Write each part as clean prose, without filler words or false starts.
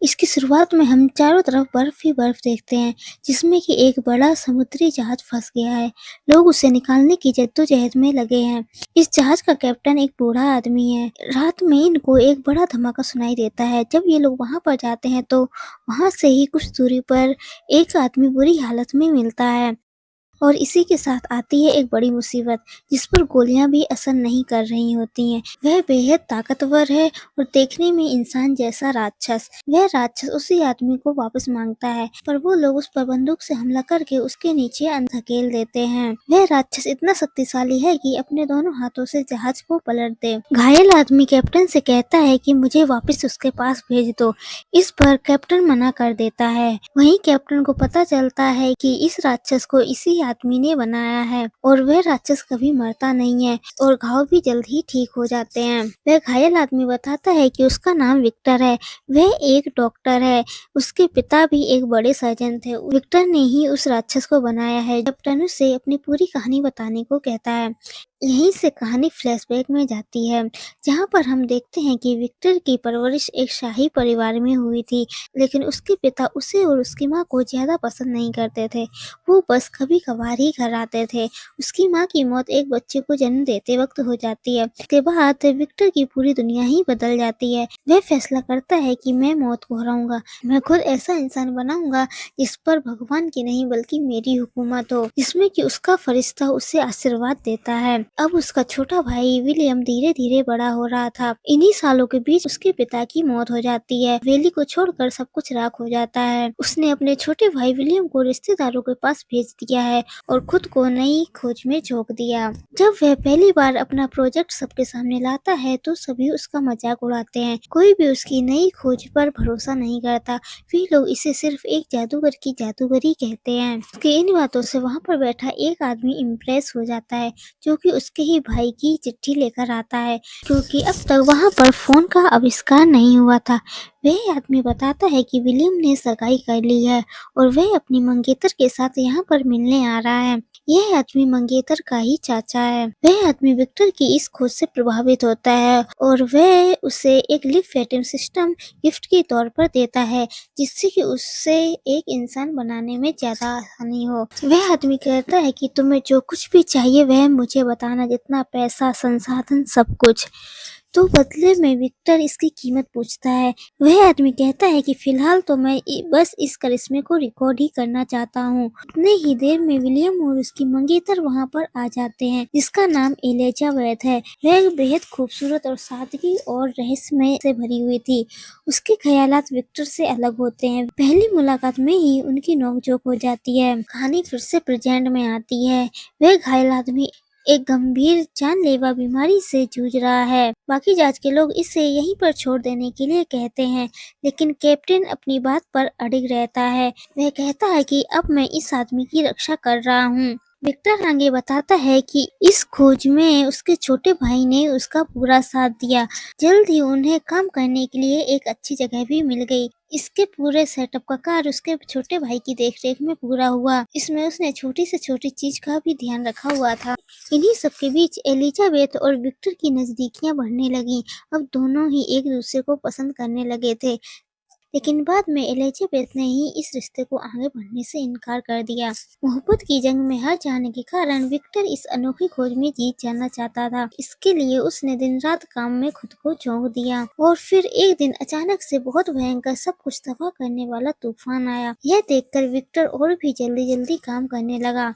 इसकी शुरुआत में हम चारों तरफ बर्फ ही बर्फ देखते हैं, जिसमें कि एक बड़ा समुद्री जहाज फंस गया है। लोग उसे निकालने की जद्दोजहद में लगे हैं। इस जहाज का कैप्टन एक बूढ़ा आदमी है। रात में इनको एक बड़ा धमाका सुनाई देता है। जब ये लोग वहां पर जाते हैं तो वहां से ही कुछ दूरी पर एक आदमी बुरी हालत में मिलता है। और इसी के साथ आती है एक बड़ी मुसीबत, जिस पर गोलियां भी असर नहीं कर रही होती हैं। वह बेहद ताकतवर है और देखने में इंसान जैसा राक्षस। वह राक्षस उसी आदमी को वापस मांगता है, पर वो लोग उस पर बंदूक से हमला करके उसके नीचे धकेल देते हैं। वह राक्षस इतना शक्तिशाली है कि अपने दोनों हाथों से जहाज को पलट दे। घायल आदमी कैप्टन से कहता है कि मुझे वापस उसके पास भेज दो। इस पर कैप्टन मना कर देता है। वहीं कैप्टन को पता चलता है कि इस राक्षस को इसी आदमी ने बनाया है और वह राक्षस कभी मरता नहीं है और घाव भी जल्द ही ठीक हो जाते हैं। वह घायल आदमी बताता है कि उसका नाम विक्टर है। वह एक डॉक्टर है। उसके पिता भी एक बड़े सर्जन थे। विक्टर ने ही उस राक्षस को बनाया है। कैप्टन उसे अपनी पूरी कहानी बताने को कहता है। यहीं से कहानी फ्लैशबैक में जाती है, जहां पर हम देखते हैं कि विक्टर की परवरिश एक शाही परिवार में हुई थी, लेकिन उसके पिता उसे और उसकी माँ को ज्यादा पसंद नहीं करते थे। वो बस कभी कभार ही घर आते थे। उसकी माँ की मौत एक बच्चे को जन्म देते वक्त हो जाती है। उसके बाद विक्टर की पूरी दुनिया ही बदल जाती है। वह फैसला करता है कि मैं मौत को हराऊंगा। मैं खुद ऐसा इंसान बनाऊंगा जिस पर भगवान की नहीं बल्कि मेरी हुकूमत हो, जिसमें कि उसका फरिश्ता उसे आशीर्वाद देता है। अब उसका छोटा भाई विलियम धीरे धीरे बड़ा हो रहा था। इन्हीं सालों के बीच उसके पिता की मौत हो जाती है। वेली को छोड़कर सब कुछ राख हो जाता है। उसने अपने छोटे भाई विलियम को रिश्तेदारों के पास भेज दिया है और खुद को नई खोज में झोंक दिया। जब वह पहली बार अपना प्रोजेक्ट सबके सामने लाता है तो सभी उसका मजाक उड़ाते हैं। कोई भी उसकी नई खोज पर भरोसा नहीं करता। वे लोग इसे सिर्फ एक जादूगर की जादूगरी कहते हैं। उसकी इन बातों से वहाँ पर बैठा एक आदमी इम्प्रेस हो जाता है, जो कि उसके ही भाई की चिट्ठी लेकर आता है, क्योंकि अब तक वहाँ पर फोन का आविष्कार नहीं हुआ था। वह आदमी बताता है कि विलियम ने सगाई कर ली है और वह अपनी मंगेतर के साथ यहाँ पर मिलने आ रहा है। यह आदमी मंगेतर का ही चाचा है। वह आदमी विक्टर की इस खोज से प्रभावित होता है और वह उसे एक लिव एटम सिस्टम गिफ्ट के तौर पर देता है, जिससे कि उससे एक इंसान बनाने में ज्यादा आसानी हो। वह आदमी कहता है कि तुम्हें जो कुछ भी चाहिए वह मुझे बताना, जितना पैसा संसाधन सब कुछ। तो बदले में विक्टर इसकी कीमत पूछता है। वह आदमी कहता है कि फिलहाल तो मैं बस इस करिश्मे को रिकॉर्ड ही करना चाहता हूँ। उतने ही देर में विलियम और उसकी मंगेतर वहाँ पर आ जाते हैं, जिसका नाम एलिजाबेथ है। वह बेहद खूबसूरत और सादगी और रहस्यमय से भरी हुई थी। उसके ख्यालात विक्टर से अलग होते हैं। पहली मुलाकात में ही उनकी नोकझोंक हो जाती है। कहानी फिर से प्रेजेंट में आती है। वह घायल आदमी एक गंभीर जानलेवा बीमारी से जूझ रहा है। बाकी जहाज के लोग इसे यहीं पर छोड़ देने के लिए कहते हैं, लेकिन कैप्टन अपनी बात पर अड़िग रहता है। वह कहता है कि अब मैं इस आदमी की रक्षा कर रहा हूँ। विक्टर आगे बताता है कि इस खोज में उसके छोटे भाई ने उसका पूरा साथ दिया। जल्द ही उन्हें काम करने के लिए एक अच्छी जगह भी मिल गई। इसके पूरे सेटअप का कार्य उसके छोटे भाई की देखरेख में पूरा हुआ। इसमें उसने छोटी से छोटी चीज का भी ध्यान रखा हुआ था। इन्हीं सब के बीच एलिजाबेथ और विक्टर की नजदीकियां बढ़ने लगीं। अब दोनों ही एक दूसरे को पसंद करने लगे थे, लेकिन बाद में एलिजाबेथ ने ही इस रिश्ते को आगे बढ़ने से इनकार कर दिया। मोहब्बत की जंग में हार जाने के कारण विक्टर इस अनोखी खोज में जीत जाना चाहता था। इसके लिए उसने दिन रात काम में खुद को झोंक दिया और फिर एक दिन अचानक से बहुत भयंकर सब कुछ तबाह करने वाला तूफान आया। यह देखकर विक्टर और भी जल्दी जल्दी काम करने लगा।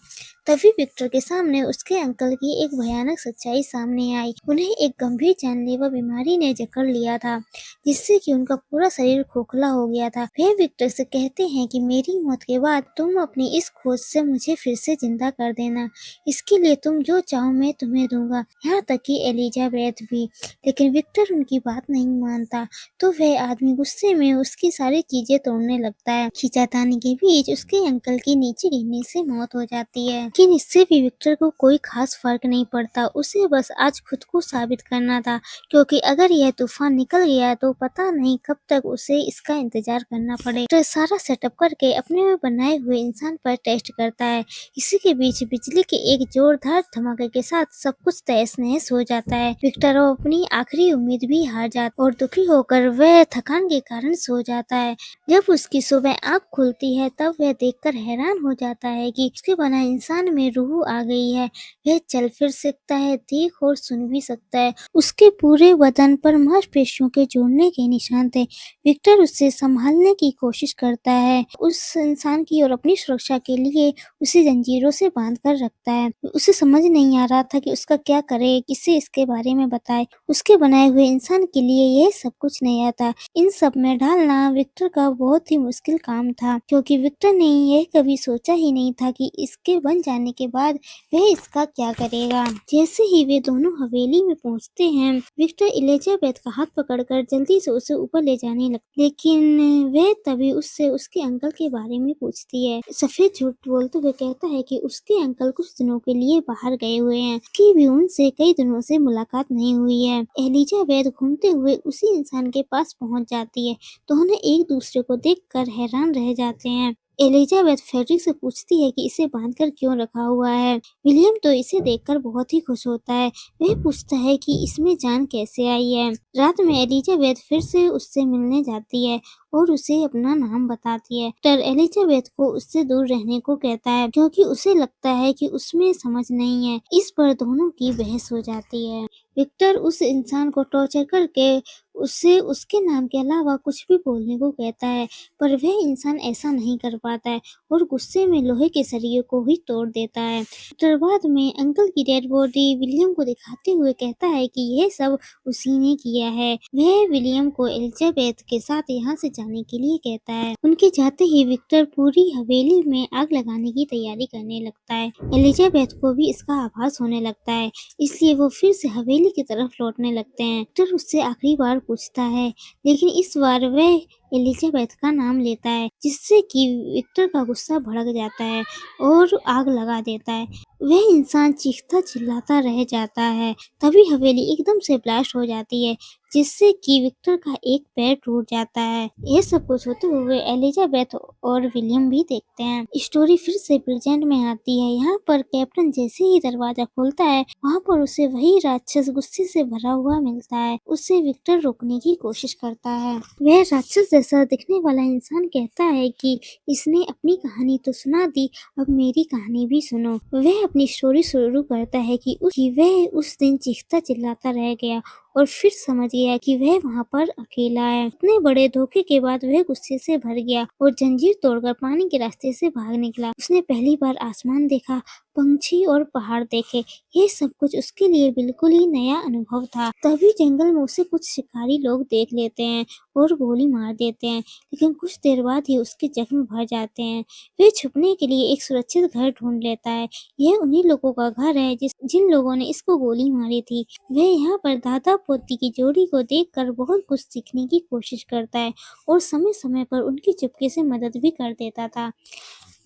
तभी विक्टर के सामने उसके अंकल की एक भयानक सच्चाई सामने आई। उन्हें एक गंभीर जानलेवा बीमारी ने जकड़ लिया था, जिससे कि उनका पूरा शरीर खोखला हो गया था। वे विक्टर से कहते हैं कि मेरी मौत के बाद तुम अपनी इस खोज से मुझे फिर से जिंदा कर देना। इसके लिए तुम जो चाहो मैं तुम्हें दूंगा, यहाँ तक कि एलिजाबेथ भी। लेकिन विक्टर उनकी बात नहीं मानता, तो वह आदमी गुस्से में उसकी सारी चीजें तोड़ने लगता है। खींचातानी के बीच उसके अंकल की नीचे गिरने से मौत हो जाती है। लेकिन इससे भी विक्टर को कोई खास फर्क नहीं पड़ता। उसे बस आज खुद को साबित करना था, क्योंकि अगर यह तूफान निकल गया तो पता नहीं कब तक उसे इसका इंतजार करना पड़े। विक्टर सारा सेटअप करके अपने में बनाए हुए इंसान पर टेस्ट करता है। इसी के बीच बिजली के एक जोरदार धमाके के साथ सब कुछ तहस-नहस हो जाता है। विक्टर अपनी आखिरी उम्मीद भी हार जाता और दुखी होकर वह थकान के कारण सो जाता है। जब उसकी सुबह आँख खुलती है तब वह देखकर हैरान हो जाता है कि उसके बनाए इंसान में रूह आ गई है। वह चल फिर सकता है, देख और सुन भी सकता है। उसके पूरे बदन पर मांसपेशियों के जोड़ने के निशान थे। विक्टर उसे संभालने की कोशिश करता है, उस इंसान की और अपनी सुरक्षा के लिए उसे जंजीरों से बांध कर रखता है। उसे समझ नहीं आ रहा था कि उसका क्या करे, किसे इसके बारे में बताए। उसके बनाए हुए इंसान के लिए यह सब कुछ नया था। इन सब में ढालना विक्टर का बहुत ही मुश्किल काम था, क्योंकि विक्टर ने यह कभी सोचा ही नहीं था कि इसके बन जाने के बाद वह इसका क्या करेगा। जैसे ही वे दोनों हवेली में पहुंचते हैं, विक्टर एलिजाबेथ का हाथ पकड़कर जल्दी से उसे ऊपर ले जाने लगता, लेकिन वह तभी उससे उसके अंकल के बारे में पूछती है। सफेद झूठ बोलते हुए कहता है कि उसके अंकल कुछ दिनों के लिए बाहर गए हुए हैं, उसकी भी उनसे कई दिनों से मुलाकात नहीं हुई है। एलिजाबेथ घूमते हुए उसी इंसान के पास पहुंच जाती है। दोनों एक दूसरे को देखकर हैरान रह जाते हैं। एलिजाबेथ फ्रेडरिक से पूछती है कि इसे बांधकर क्यों रखा हुआ है। विलियम तो इसे देखकर बहुत ही खुश होता है। वह पूछता है कि इसमें जान कैसे आई है। रात में एलिजाबेथ फिर से उससे मिलने जाती है और उसे अपना नाम बताती है। डॉक्टर एलिजाबेथ को उससे दूर रहने को कहता है, क्योंकि उसे लगता है कि उसमें समझ नहीं है। इस पर दोनों की बहस हो जाती है। विक्टर उस इंसान को टॉर्चर करके उसे उसके नाम के अलावा कुछ भी बोलने को कहता है, पर वह इंसान ऐसा नहीं कर पाता है और गुस्से में लोहे के सरिये को ही तोड़ देता है। विक्टर बाद में अंकल की डेड बॉडी विलियम को दिखाते हुए कहता है कि यह सब उसी ने किया है। वह विलियम को एलिजाबेथ के साथ यहाँ से जाने के लिए कहता है। उनके जाते ही विक्टर पूरी हवेली में आग लगाने की तैयारी करने लगता है। एलिजाबेथ को भी इसका आभास होने लगता है, इसलिए वो फिर से हवेली की तरफ लौटने लगते हैं। विक्टर उससे आखिरी बार पूछता है, लेकिन इस बार वह एलिजाबेथ का नाम लेता है, जिससे कि विक्टर का गुस्सा भड़क जाता है और आग लगा देता है। वह इंसान चीखता चिल्लाता रह जाता है। तभी हवेली एकदम से ब्लास्ट हो जाती है, जिससे कि विक्टर का एक पैर टूट जाता है। ये सब कुछ होते हुए एलिजाबेथ और विलियम भी देखते हैं। स्टोरी फिर से प्रेजेंट में आती है। यहाँ पर कैप्टन जैसे ही दरवाजा खोलता है, वहाँ पर उसे वही राक्षस गुस्से से भरा हुआ मिलता है। उसे विक्टर रोकने की कोशिश करता है। वह राक्षस जैसा दिखने वाला इंसान कहता है कि इसने अपनी कहानी तो सुना दी, अब मेरी कहानी भी सुनो। वह अपनी स्टोरी शुरू करता है कि वह उस दिन चीखता चिल्लाता रह गया और फिर समझ गया कि वह वहाँ पर अकेला है। इतने बड़े धोखे के बाद वह गुस्से से भर गया और जंजीर तोड़कर पानी के रास्ते से भाग निकला। उसने पहली बार आसमान देखा, पंछी और पहाड़ देखे। ये सब कुछ उसके लिए बिल्कुल ही नया अनुभव था। तभी जंगल में उसे कुछ शिकारी लोग देख लेते हैं और गोली मार देते हैं, लेकिन कुछ देर बाद ही उसके जख्म भर जाते हैं। वह छुपने के लिए एक सुरक्षित घर ढूंढ लेता है। यह उन्हीं लोगों का घर है जिन लोगों ने इसको गोली मारी थी। वह यहाँ पर दादा पोती की जोड़ी को देखकर बहुत कुछ सीखने की कोशिश करता है और समय समय पर उनकी चुपके से मदद भी कर देता था।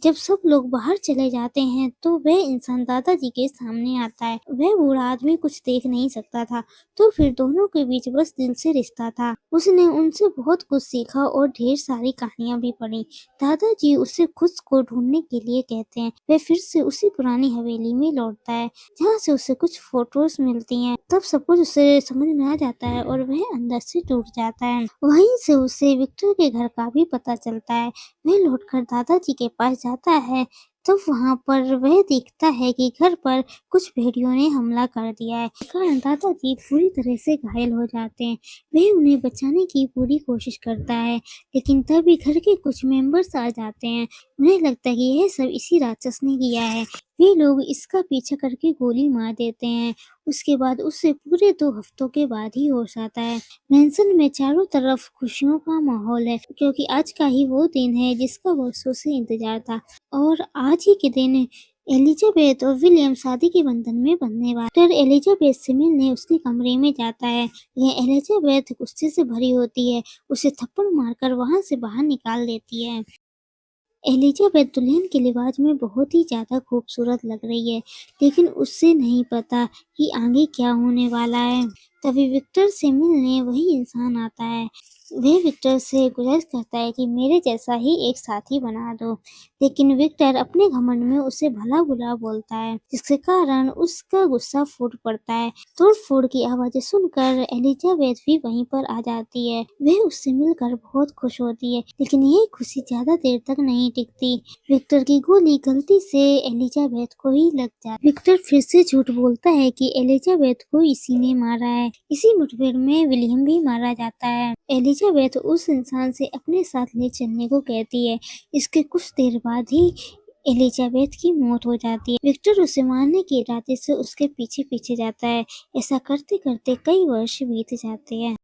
जब सब लोग बाहर चले जाते हैं तो वह इंसान दादाजी के सामने आता है। वह बूढ़ा आदमी कुछ देख नहीं सकता था, तो फिर दोनों के बीच बस दिल से रिश्ता था। उसने उनसे बहुत कुछ सीखा और ढेर सारी कहानियां भी पढ़ी। दादाजी उसे खुद को ढूंढने के लिए कहते हैं। वह फिर से उसी पुरानी हवेली में लौटता है, जहाँ से उसे कुछ फोटोज मिलती हैं। तब सब कुछ उसे समझ में आ जाता है और वह अंदर से टूट जाता है। वहीं से उसे विक्टर के घर का भी पता चलता है। वह लौटकर दादाजी के पास जाता है, तब वहाँ पर वह देखता है कि घर पर कुछ भेड़ियों ने हमला कर दिया है। इस कारण दादाजी पूरी तरह से घायल हो जाते हैं। वह उन्हें बचाने की पूरी कोशिश करता है, लेकिन तभी घर के कुछ मेंबर्स आ जाते हैं। उन्हें लगता है कि यह सब इसी राक्षस ने किया है। वे लोग इसका पीछा करके गोली मार देते हैं। उसके बाद उसे पूरे 2 हफ्तों के बाद ही होश आता है। मैंसन में चारों तरफ खुशियों का माहौल है, क्योंकि आज का ही वो दिन है जिसका वर्षों से इंतजार था। और आज ही के दिन एलिजाबेथ और विलियम शादी के बंधन में बंधने वाले। डॉक्टर एलिजाबेथ से मिलने उसके कमरे में जाता है। यह एलिजाबेथ गुस्से से भरी होती है, उसे थप्पड़ मारकर वहां से बाहर निकाल देती है। एलिजाबेथ दुल्हन के लिबास में बहुत ही ज्यादा खूबसूरत लग रही है, लेकिन उससे नहीं पता कि आगे क्या होने वाला है। तभी विक्टर से मिलने वही इंसान आता है। वह विक्टर से गुजारिश करता है कि मेरे जैसा ही एक साथी बना दो, लेकिन विक्टर अपने घमंड में उसे भला बुरा बोलता है, जिसके कारण उसका गुस्सा फूट पड़ता है। तोड़-फोड़ की आवाजें सुनकर एलिजाबेथ भी वहीं पर आ जाती है। वह उससे मिलकर बहुत खुश होती है, लेकिन यह खुशी ज्यादा देर तक नहीं टिकती। विक्टर की गोली गलती से एलिजाबेथ को ही लग जाती है। विक्टर फिर से झूठ बोलता है कि एलिजाबेथ को इसी ने मारा है। इसी मुठभेड़ में विलियम भी मारा जाता है। एलिजाबेथ उस इंसान से अपने साथ ले चलने को कहती है। इसके कुछ देर बाद ही एलिजाबेथ की मौत हो जाती है। विक्टर उसे मारने के इरादे से उसके पीछे पीछे जाता है। ऐसा करते करते कई वर्ष बीत जाते हैं।